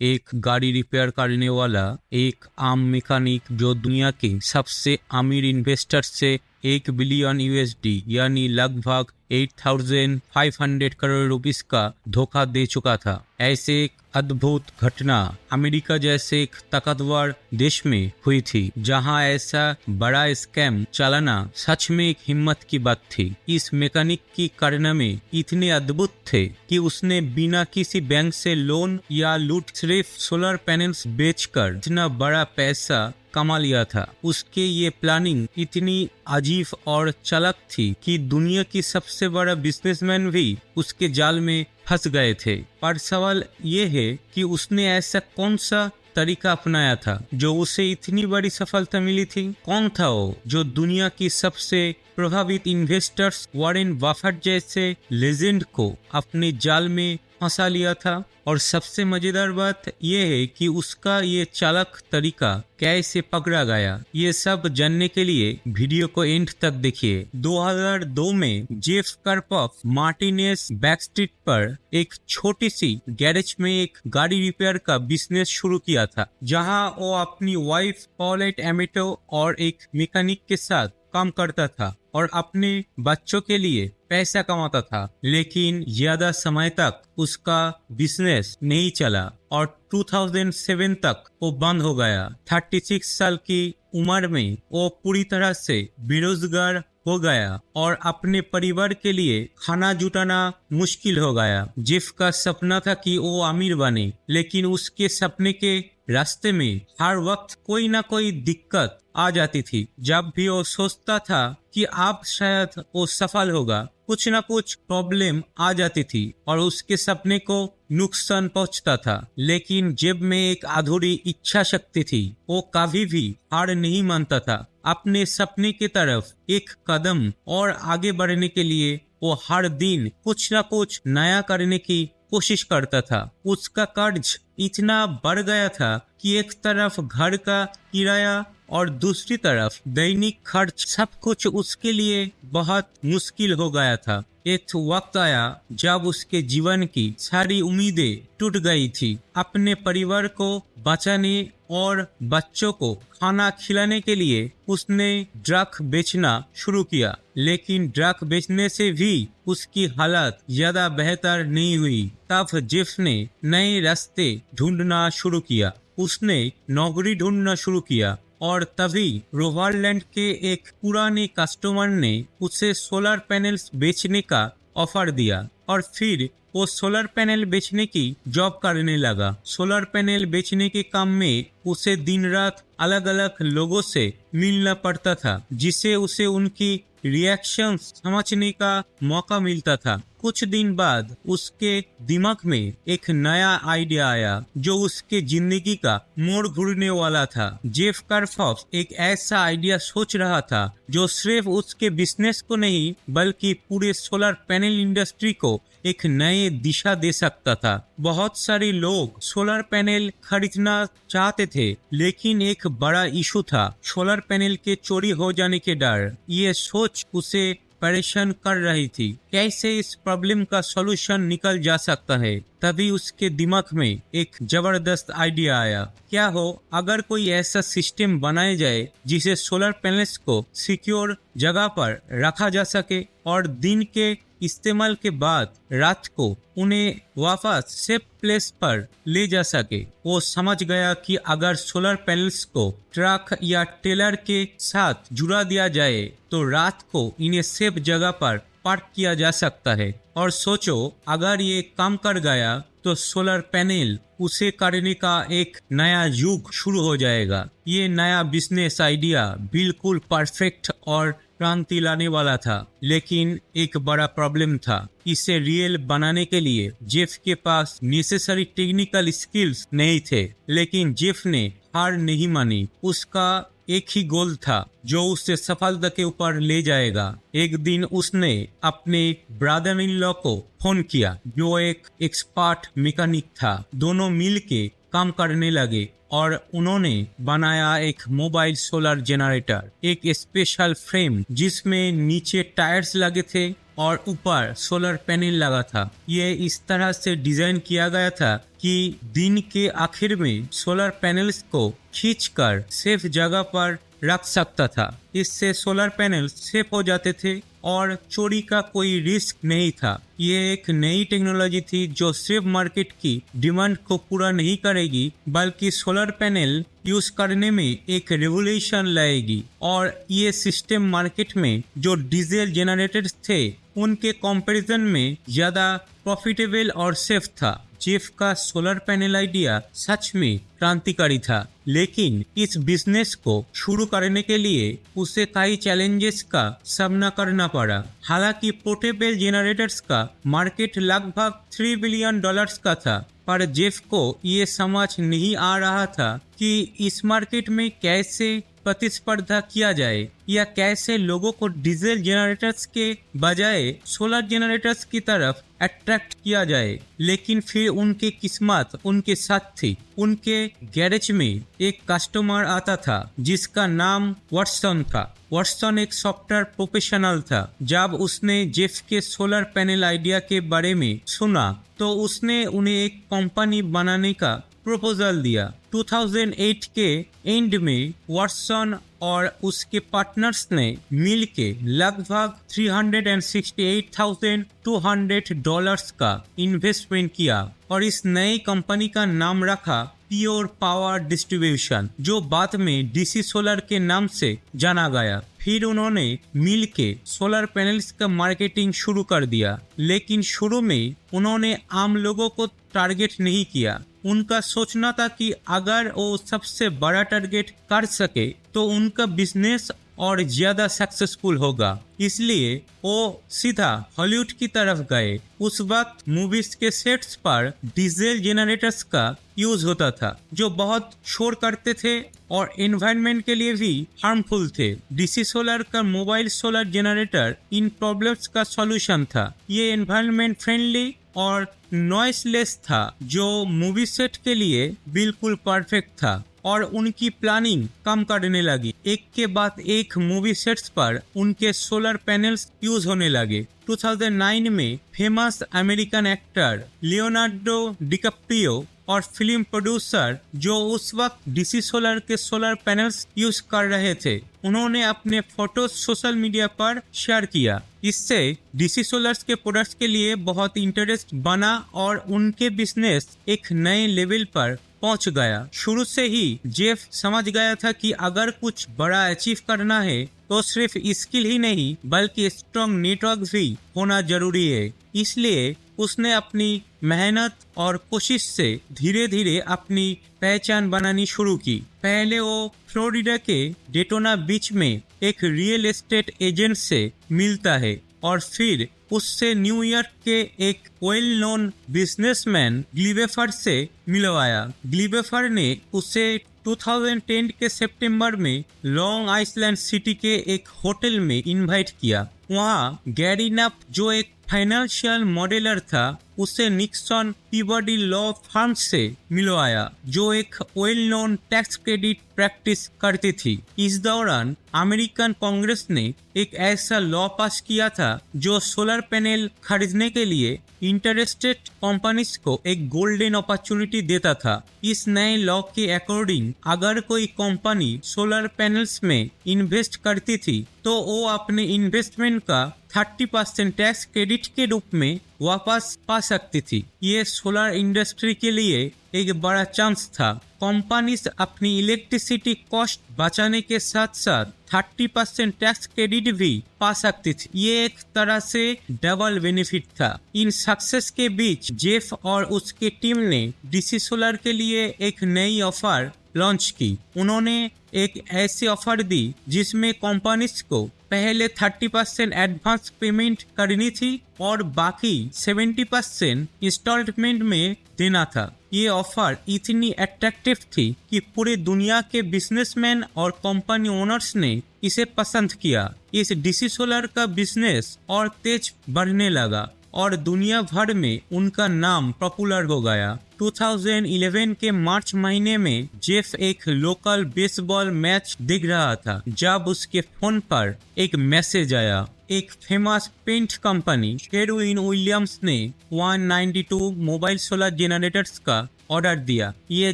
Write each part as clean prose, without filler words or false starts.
एक गाड़ी रिपेयर करने वाला एक आम मैकेनिक जो दुनिया के सबसे अमीर इन्वेस्टर से 1 बिलियन यूएसडी यानी लगभग 8,500 करोड़ रुपीस का धोखा दे चुका था। ऐसे एक अद्भुत घटना अमेरिका जैसे एक ताकतवर देश में हुई थी, जहां ऐसा बड़ा स्कैम चलाना सच में एक हिम्मत की बात थी। इस मैकेनिक की कारनामे इतने अद्भुत थे कि उसने बिना किसी बैंक से लोन या लूट सिर्फ सोलर पैनल्स बेचकर इतना बड़ा पैसा कमा लिया था। उसके ये प्लानिंग इतनी अजीब और चालाक थी कि दुनिया की सबसे बड़ा बिजनेसमैन भी उसके जाल में फंस गए थे। पर सवाल ये है कि उसने ऐसा कौन सा तरीका अपनाया था जो उसे इतनी बड़ी सफलता मिली थी। कौन था वो जो दुनिया की सबसे प्रभावित इन्वेस्टर्स वॉरेन बफेट जैसे लेजेंड को अपने जाल में फंसा लिया था। और सबसे मजेदार बात यह है कि उसका ये चालाक तरीका कैसे पकड़ा गया। ये सब जानने के लिए वीडियो को एंड तक देखिए। 2002 में जेफ करपॉफ मार्टिनेस बैकस्ट्रीट पर एक छोटी सी गैरेज में एक गाड़ी रिपेयर का बिजनेस शुरू किया था, जहां वो अपनी वाइफ पॉलेट एमेटो और एक मैकेनिक के साथ काम करता था और अपने बच्चों के लिए पैसा कमाता था। लेकिन ज्यादा समय तक उसका बिजनेस नहीं चला और 2007 तक वो बंद हो गया। 36 साल की उम्र में वो पूरी तरह से बेरोजगार हो गया और अपने परिवार के लिए खाना जुटाना मुश्किल हो गया। जेफ का सपना था कि वो अमीर बने, लेकिन उसके सपने के रास्ते में हर वक्त कोई ना कोई दिक्कत आ जाती थी। जब भी वो सोचता था कि अब शायद वो सफल होगा, कुछ ना कुछ प्रॉब्लम आ जाती थी और उसके सपने को नुकसान पहुंचता था। लेकिन जेब में एक अधूरी इच्छा शक्ति थी। वो कभी भी हार नहीं मानता था। अपने सपने की तरफ एक कदम और आगे बढ़ने के लिए वो हर दिन कुछ ना कुछ नया करने की कोशिश करता था। उसका कर्ज इतना बढ़ गया था कि एक तरफ घर का किराया और दूसरी तरफ दैनिक खर्च, सब कुछ उसके लिए बहुत मुश्किल हो गया था। एक वक्त आया जब उसके जीवन की सारी उम्मीदें टूट गई थी। अपने परिवार को बचाने और बच्चों को खाना खिलाने के लिए उसने ड्रग बेचना शुरू किया। लेकिन ड्रग बेचने से भी उसकी हालत ज्यादा बेहतर नहीं हुई। तब जेफ ने नए रास्ते ढूंढना शुरू किया। उसने नौकरी ढूंढना शुरू किया और तभी रोवारलैंड के एक पुराने कस्टमर ने उसे सोलर पैनल्स बेचने का ऑफर दिया और फिर वो सोलर पैनल बेचने की जॉब करने लगा। सोलर पैनल बेचने के काम में उसे दिन रात अलग अलग लोगों से मिलना पड़ता था, जिससे उसे उनकी रिएक्शन समझने का मौका मिलता था। कुछ दिन बाद उसके दिमाग में एक नया आइडिया आया जो उसके जिंदगी का मोड़ घूरने वाला था। जेफ करपॉफ एक ऐसा आइडिया सोच रहा था जो सिर्फ उसके बिजनेस को नहीं बल्कि पूरे सोलर पैनल इंडस्ट्री को एक नए दिशा दे सकता था। बहुत सारे लोग सोलर पैनल खरीदना चाहते थे, लेकिन एक बड़ा इशू था सोलर पैनल के चोरी हो जाने के डर। ये सोच उसे परेशान कर रही थी। कैसे इस प्रॉब्लम का सॉल्यूशन निकल जा सकता है। तभी उसके दिमाग में एक जबरदस्त आइडिया आया। क्या हो अगर कोई ऐसा सिस्टम बनाया जाए जिसे सोलर पैनल्स को सिक्योर जगह पर रखा जा सके और दिन के इस्तेमाल के बाद रात को उन्हें वापस सेफ प्लेस पर ले जा सके। वो समझ गया कि अगर सोलर पैनल्स को ट्रक या टेलर के साथ जुड़ा दिया जाए तो रात को इन्हें सेफ जगह पर पार्क किया जा सकता है। और सोचो, अगर ये काम कर गया तो सोलर पैनल उसे करने का एक नया युग शुरू हो जाएगा। ये नया बिजनेस आइडिया बिल्कुल परफेक्ट और क्रांति लाने वाला था। लेकिन एक बड़ा प्रॉब्लम था। इसे रियल बनाने के लिए जेफ के पास नेसेसरी टेक्निकल स्किल्स नहीं थे। लेकिन जेफ ने हार नहीं मानी। उसका एक ही गोल था जो उसे सफलता के ऊपर ले जाएगा। एक दिन उसने अपने ब्रदर इन लॉ को फोन किया जो एक एक्सपर्ट मैकेनिक था। दोनों मिलके काम करने लगे और उन्होंने बनाया एक मोबाइल सोलर जनरेटर, एक स्पेशल फ्रेम जिसमें नीचे टायर्स लगे थे और ऊपर सोलर पैनल लगा था। ये इस तरह से डिजाइन किया गया था कि दिन के आखिर में सोलर पैनल्स को खींचकर सेफ जगह पर रख सकता था। इससे सोलर पैनल सेफ हो जाते थे और चोरी का कोई रिस्क नहीं था। ये एक नई टेक्नोलॉजी थी जो सिर्फ मार्केट की डिमांड को पूरा नहीं करेगी बल्कि सोलर पैनल यूज करने में एक रेवोल्यूशन लाएगी। और ये सिस्टम मार्केट में जो डीजल जनरेटर्स थे उनके कंपैरिजन में ज्यादा प्रॉफिटेबल और सेफ था। जेफ का सोलर पैनल आइडिया सच में क्रांतिकारी था, लेकिन इस बिजनेस को शुरू करने के लिए उसे कई चैलेंजेस का सामना करना पड़ा। हालांकि पोर्टेबल जनरेटर्स का मार्केट लगभग $3 बिलियन का था, पर जेफ को ये समझ नहीं आ रहा था कि इस मार्केट में कैसे प्रतिस्पर्धा किया जाए या कैसे लोगों को डीजल जनरेटर्स के बजाय सोलर जनरेटर्स की तरफ अट्रैक्ट किया जाए। लेकिन फिर उनकी किस्मत उनके साथ थी। उनके गैरेज में एक कस्टमर आता था जिसका नाम वॉटसन था। वॉटसन एक सॉफ्टवेयर प्रोफेशनल था। जब उसने जेफ के सोलर पैनल आइडिया के बारे में सुना तो उसने उन्हें एक कंपनी बनाने का प्रपोजल दिया। 2008 के एंड में वॉटसन और उसके पार्टनर्स ने मिलके लगभग $368,200 का इन्वेस्टमेंट किया और इस नई कंपनी का नाम रखा प्योर पावर डिस्ट्रीब्यूशन, जो बाद में डीसी सोलर के नाम से जाना गया। फिर उन्होंने मिलके सोलर पैनल्स का मार्केटिंग शुरू कर दिया, लेकिन शुरू में उन्होंने आम लोगों को टारगेट नहीं किया। उनका सोचना था कि अगर वो सबसे बड़ा टारगेट कर सके तो उनका बिजनेस और ज्यादा सक्सेसफुल होगा। इसलिए वो सीधा हॉलीवुड की तरफ गए। उस वक्त मूवीज के सेट्स पर डीजल जनरेटर्स का यूज होता था जो बहुत शोर करते थे और एनवायरनमेंट के लिए भी हार्मफुल थे। डीसी सोलर का मोबाइल सोलर जनरेटर इन प्रॉब्लम्स का सॉल्यूशन था। ये एनवायरनमेंट फ्रेंडली और नॉइसलेस था, जो मूवी सेट के लिए बिल्कुल परफेक्ट था। और उनकी प्लानिंग कम करने लगी। एक के बाद एक मूवी सेट्स पर उनके सोलर पैनल्स यूज होने लगे। 2009 में famous American actor Leonardo DiCaprio और फिल्म प्रोड्यूसर जो उस वक्त डीसी सोलर के सोलर पैनल्स यूज कर रहे थे, उन्होंने अपने फोटो सोशल मीडिया पर शेयर किया। इससे डीसी सोलर्स के प्रोडक्ट्स के लिए बहुत इंटरेस्ट बना और उनके बिजनेस एक नए लेवल पर पहुंच गया। शुरू से ही जेफ समझ गया था कि अगर कुछ बड़ा अचीव करना है तो सिर्फ स्किल ही नहीं बल्कि स्ट्रॉन्ग नेटवर्क भी होना जरूरी है। इसलिए उसने अपनी मेहनत और कोशिश से धीरे धीरे अपनी पहचान बनानी शुरू की। पहले वो फ्लोरिडा के डेटोना बीच में एक रियल एस्टेट एजेंट से मिलता है और फिर उससे न्यूयॉर्क के एक वेल नोन बिजनेसमैन ग्लीवेफर से मिलवाया। ग्लीवेफर ने उसे 2010 के सितंबर में लॉन्ग आइलैंड सिटी के एक होटल में इनवाइट किया। वहाँ गैरी नफ, जो एक फाइनेंशियल मॉडलर था, उसे निक्सन पीबडी लॉ फर्म से मिलवाया जो एक well known tax credit practice करती थी। इस दौरान अमेरिकन कांग्रेस ने एक ऐसा लॉ पास किया था जो सोलर पैनल खरीदने के लिए इंटरेस्टेड कंपनीज को एक गोल्डन अपॉर्चुनिटी देता था। इस नए लॉ के अकॉर्डिंग अगर कोई कंपनी सोलर पैनल्स में इन्वेस्ट करती थी तो वो अपने इन्वेस्टमेंट का 30% टैक्स क्रेडिट के रूप में वापस पा सकती थी। ये सोलर इंडस्ट्री के लिए एक बड़ा चांस था। कंपनीज अपनी इलेक्ट्रिसिटी कॉस्ट बचाने के साथ साथ 30% टैक्स क्रेडिट भी पा सकती थी। ये एक तरह से डबल बेनिफिट था। इन सक्सेस के बीच जेफ और उसके टीम ने डीसी सोलर के लिए एक नई ऑफर लॉन्च की। उन्होंने एक ऐसी ऑफर दी जिसमें कंपनीज को पहले 30% एडवांस पेमेंट करनी थी और बाकी 70% इंस्टॉलमेंट में देना था। ये ऑफर इतनी अट्रैक्टिव थी कि पूरे दुनिया के बिजनेसमैन और कंपनी ओनर्स ने इसे पसंद किया। इस डीसी सोलर का बिजनेस और तेज बढ़ने लगा और दुनिया भर में उनका नाम पॉपुलर हो गया। 2011 के मार्च महीने में जेफ एक लोकल बेसबॉल मैच देख रहा था जब उसके फोन पर एक मैसेज आया। एक famous paint company Sherwin Williams ने 192 मोबाइल सोलर जनरेटर्स का ऑर्डर दिया। ये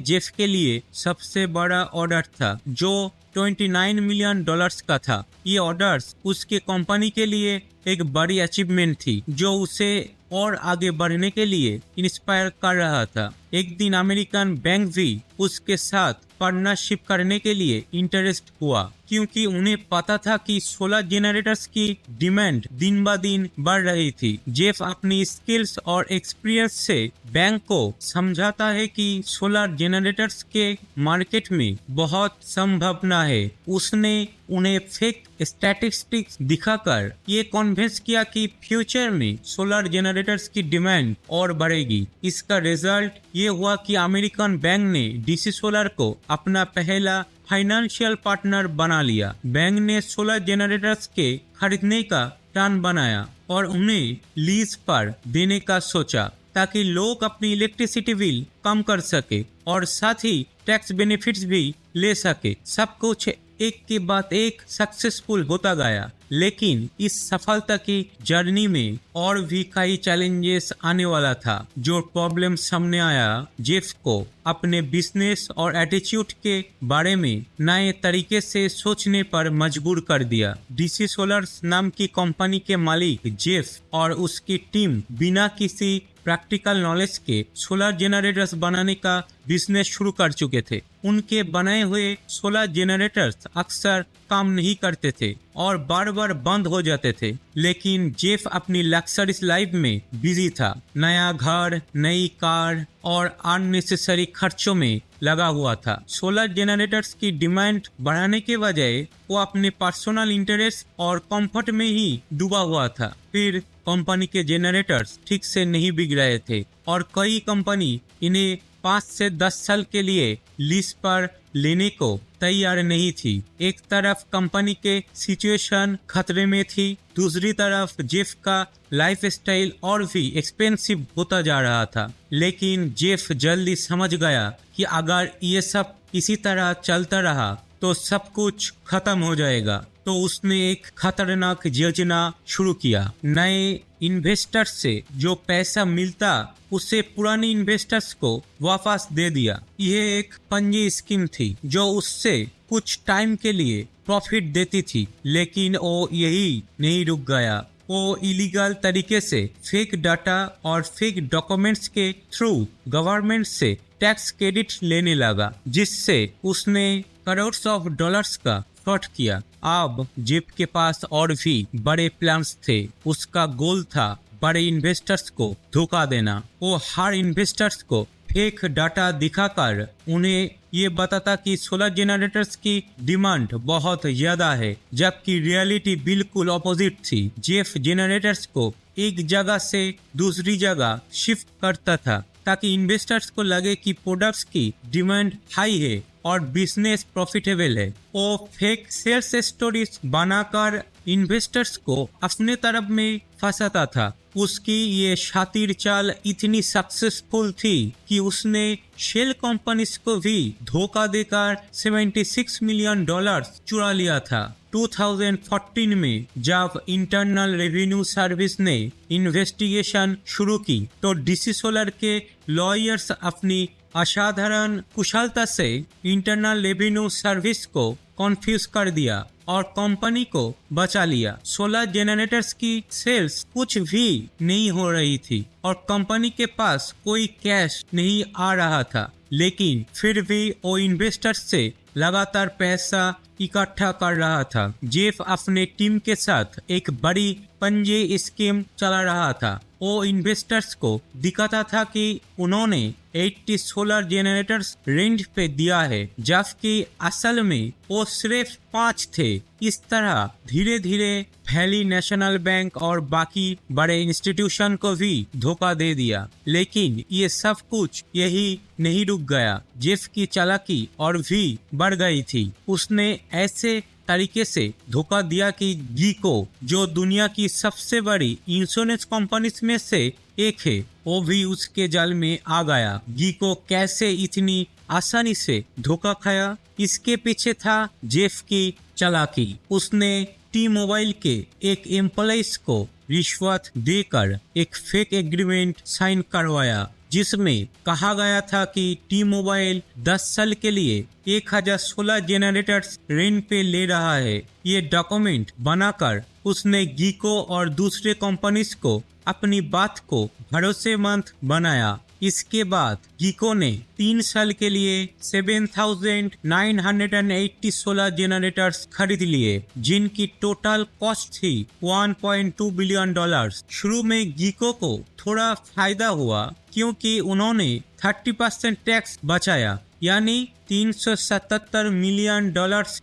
जेफ के लिए सबसे बड़ा ऑर्डर था जो 29 मिलियन डॉलर्स का था। ये ऑर्डर्स उसके कंपनी के लिए एक बड़ी अचीवमेंट थी जो उसे और आगे बढ़ने के लिए इंस्पायर कर रहा था। एक दिन अमेरिकन बैंक भी उसके साथ पार्टनरशिप करने के लिए इंटरेस्ट हुआ क्योंकि उन्हें पता था कि सोलर जनरेटर्स की डिमांड दिन ब दिन बढ़ रही थी। जेफ अपनी स्किल्स और एक्सपीरियंस से बैंक को समझाता है कि सोलर जनरेटर्स के मार्केट में बहुत संभावना है। उसने उन्हें फेक स्टैटिस्टिक्स दिखाकर ये कन्विंस किया कि फ्यूचर में सोलर जनरेटर्स की डिमांड और बढ़ेगी। इसका रिजल्ट ये हुआ कि अमेरिकन बैंक ने डीसी सोलर को अपना पहला फाइनेंशियल पार्टनर बना लिया। बैंक ने सोलर जनरेटर्स के खरीदने का प्लान बनाया और उन्हें लीज पर देने का सोचा ताकि लोग अपनी इलेक्ट्रिसिटी बिल कम कर सके और साथ ही टैक्स बेनिफिट्स भी ले सके। सब कुछ एक के बाद एक सक्सेसफुल होता गया, लेकिन इस सफलता की जर्नी में और भी कई चैलेंजेस आने वाला था। जो प्रॉब्लम सामने आया जेफ को अपने बिजनेस और एटीट्यूड के बारे में नए तरीके से सोचने पर मजबूर कर दिया। डीसी सोलर्स नाम की कंपनी के मालिक जेफ और उसकी टीम बिना किसी प्रैक्टिकल नॉलेज के सोलर जनरेटर्स बनाने का बिजनेस शुरू कर चुके थे। उनके बनाए हुए सोलर जनरेटर्स अक्सर काम नहीं करते थे और बार बार बंद हो जाते थे, लेकिन जेफ अपनी लग्जरियस लाइफ में बिजी था। नया घर, नई कार और अननेसेसरी खर्चों में लगा हुआ था। सोलर जनरेटर्स की डिमांड बढ़ाने के बजाय वो अपने पर्सनल इंटरेस्ट और कंफर्ट में ही डूबा हुआ था। फिर कंपनी के जनरेटर्स ठीक से नहीं बिक रहे थे और कई कंपनी इन्हें 5 से 10 साल के लिए लीज पर लेने को तैयार नहीं थी। एक तरफ कंपनी के सिचुएशन खतरे में थी, दूसरी तरफ जेफ का लाइफस्टाइल और भी एक्सपेंसिव होता जा रहा था। लेकिन जेफ जल्दी समझ गया कि अगर ये सब इसी तरह चलता रहा तो सब कुछ खत्म हो जाएगा। तो उसने एक खतरनाक योजना शुरू किया। नए इन्वेस्टर्स से जो पैसा मिलता उसे पुराने इन्वेस्टर्स को वापस दे दिया। यह एक पंजी स्कीम थी जो उससे कुछ टाइम के लिए प्रॉफिट देती थी, लेकिन वो यही नहीं रुक गया। वो इलीगल तरीके से फेक डाटा और फेक डॉक्यूमेंट्स के थ्रू गवर्नमेंट से टैक्स क्रेडिट लेने लगा, जिससे उसने करोड़ ऑफ डॉलर्स का फ्रॉड किया। अब जेफ के पास और भी बड़े प्लान्स थे। उसका गोल था बड़े इन्वेस्टर्स को धोखा देना। वो हर इन्वेस्टर्स को फेक डाटा दिखाकर उन्हें ये बताता कि सोलर जनरेटर्स की डिमांड बहुत ज्यादा है, जबकि रियलिटी बिल्कुल ऑपोजिट थी। जेफ जनरेटर्स को एक जगह से दूसरी जगह शिफ्ट करता था ताकि इन्वेस्टर्स को लगे कि प्रोडक्ट्स की डिमांड हाई है और बिजनेस प्रॉफिटेबल है। वो फेक सेल्स स्टोरीज बनाकर इन्वेस्टर्स को अपने तरफ में फंसाता था। उसकी ये शातिर चाल इतनी सक्सेसफुल थी कि उसने शेल कंपनीज को भी धोखा देकर 76 मिलियन डॉलर चुरा लिया था। 2014 में जब इंटरनल रेवेन्यू सर्विस ने इन्वेस्टिगेशन शुरू की तो डीसी सोलर के लॉयर्स अपनी असाधारण कुशलता से इंटरनल रेवेन्यू सर्विस को कन्फ्यूज कर दिया और कंपनी को बचा लिया। सोलर जनरेटर्स की सेल्स कुछ भी नहीं हो रही थी और कंपनी के पास कोई कैश नहीं आ रहा था, लेकिन फिर भी वो इन्वेस्टर्स से लगातार पैसा इकट्ठा कर रहा था। जेफ अपने टीम के साथ एक बड़ी पंजी स्कीम चला रहा था। वो इन्वेस्टर्स को दिखाता था कि उन्होंने 80 सोलर जनरेटर्स रेंट पे दिया है, जबकि असल में वो सिर्फ 5 थे। इस तरह धीरे धीरे वैली नेशनल बैंक और बाकी बड़े इंस्टीट्यूशन को भी धोखा दे दिया। लेकिन ये सब कुछ यही नहीं रुक गया। जेफ की चालाकी और भी बढ़ गई थी। उसने ऐसे तरीके से धोखा दिया कि गीको, जो दुनिया की सबसे बड़ी इंश्योरेंस कंपनीज में से एक है, वो भी उसके जाल में आ गया। गीको कैसे इतनी आसानी से धोखा खाया, इसके पीछे था जेफ की चालाकी। उसने टी मोबाइल के एक एम्प्लॉइज को रिश्वत देकर एक फेक एग्रीमेंट साइन करवाया, जिसमें कहा गया था कि टी मोबाइल 10 साल के लिए 1016 जनरेटर्स रेंट पे ले रहा है। ये डॉक्यूमेंट बनाकर उसने गीको और दूसरे कंपनीज को अपनी बात को भरोसेमंद बनाया। इसके बाद गीको ने 3 साल के लिए 7,980 सोलर जनरेटर्स खरीद लिए, जिनकी टोटल कॉस्ट थी $1.2 बिलियन। शुरू में गीको को थोड़ा फायदा हुआ क्योंकि उन्होंने 30% टैक्स बचाया, यानी $377 मिलियन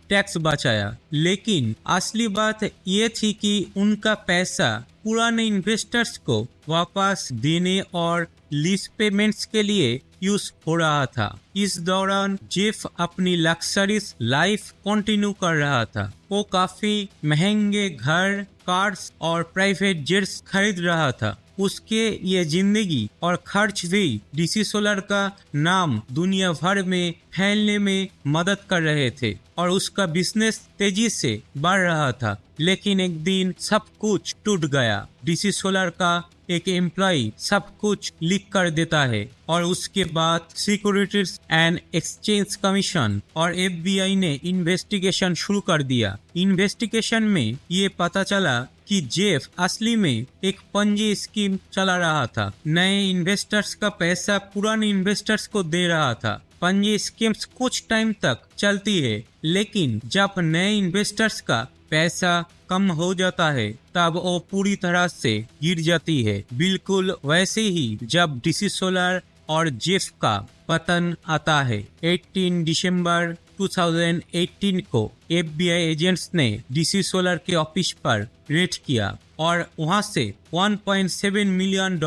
टैक्स बचाया। लेकिन असली बात ये थी कि उनका पैसा पुराने इन्वेस्टर्स को वापस देने और लीज पेमेंट्स के लिए यूज हो रहा था। इस दौरान जेफ अपनी लग्जरीज लाइफ कंटिन्यू कर रहा था। वो काफी महंगे घर, कार्स और प्राइवेट जेट्स खरीद रहा था। उसके ये जिंदगी और खर्च भी डीसी सोलर का नाम दुनिया भर में फैलने में मदद कर रहे थे और उसका बिजनेस तेजी से बढ़ रहा था। लेकिन एक दिन सब कुछ टूट गया। डीसी सोलर का एक एम्प्लॉय सब कुछ लीक कर देता है और उसके बाद सिक्योरिटीज एंड एक्सचेंज कमीशन और FBI ने इन्वेस्टिगेशन शुरू कर दिया। इन्वेस्टिगेशन में ये पता चला कि जेफ असली में एक पंजी स्कीम चला रहा था। नए इन्वेस्टर्स का पैसा पुराने इन्वेस्टर्स को दे रहा था। पंजी स्कीम्स कुछ टाइम तक चलती है, लेकिन जब नए इन्वेस्टर्स का पैसा कम हो जाता है तब वो पूरी तरह से गिर जाती है। बिल्कुल वैसे ही जब डीसी सोलर और जेफ का पतन आता है। 18 दिसंबर 2018 को FBI एजेंट्स ने डीसी सोलर के ऑफिस पर रेड किया और वहां से $1.7 मिलियन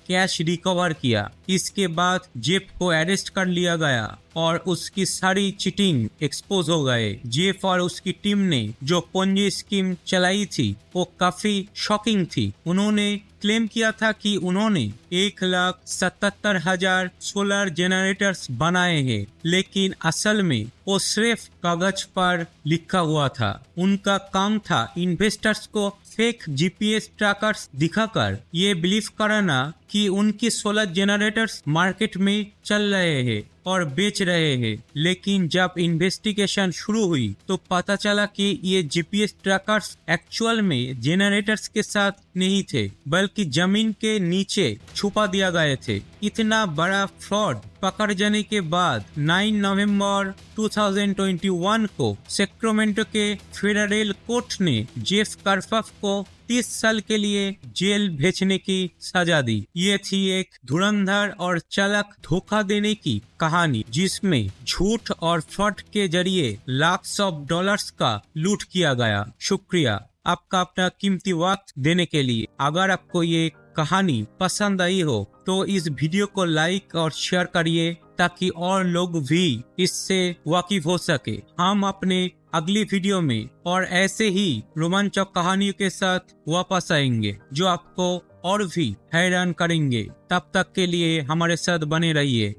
कैश रिकवर किया। इसके बाद जेफ को अरेस्ट कर लिया गया और उसकी सारी चीटिंग एक्सपोज हो गए। जेफ और उसकी टीम ने जो पोंजी स्कीम चलाई थी वो काफी शॉकिंग थी। उन्होंने क्लेम किया था कि उन्होंने 1,77,000 सोलर जनरेटर्स बनाए हैं, लेकिन असल में वो सिर्फ कागज पर लिखा हुआ था। उनका काम था इन्वेस्टर्स को फेक GPS ट्रैकर्स दिखाकर ये बिलीव कराना कि उनकी सोलर जनरेटर्स मार्केट में चल रहे हैं और बेच रहे हैं। लेकिन जब इन्वेस्टिगेशन शुरू हुई तो पता चला कि ये GPS ट्रैकर्स एक्चुअल में जनरेटर्स के साथ नहीं थे, बल्कि जमीन के नीचे छुपा दिया गए थे। इतना बड़ा फ्रॉड पकड़ जाने के बाद 9 नवंबर 2021 को सैक्रामेंटो के फेडरल कोर्ट ने जेफ कर्फफ को 30 साल के लिए जेल भेजने की सजा दी। ये थी एक धुरंधर और चालाक धोखा देने की कहानी, जिसमें झूठ और फ्रॉड के जरिए लाख्स ऑफ डॉलर्स का लूट किया गया। शुक्रिया आपका अपना कीमती वक्त देने के लिए। अगर आपको ये कहानी पसंद आई हो तो इस वीडियो को लाइक और शेयर करिए ताकि और लोग भी इससे वाकिफ हो सके। हम अपने अगली वीडियो में और ऐसे ही रोमांचक कहानियों के साथ वापस आएंगे जो आपको और भी हैरान करेंगे। तब तक के लिए हमारे साथ बने रहिए।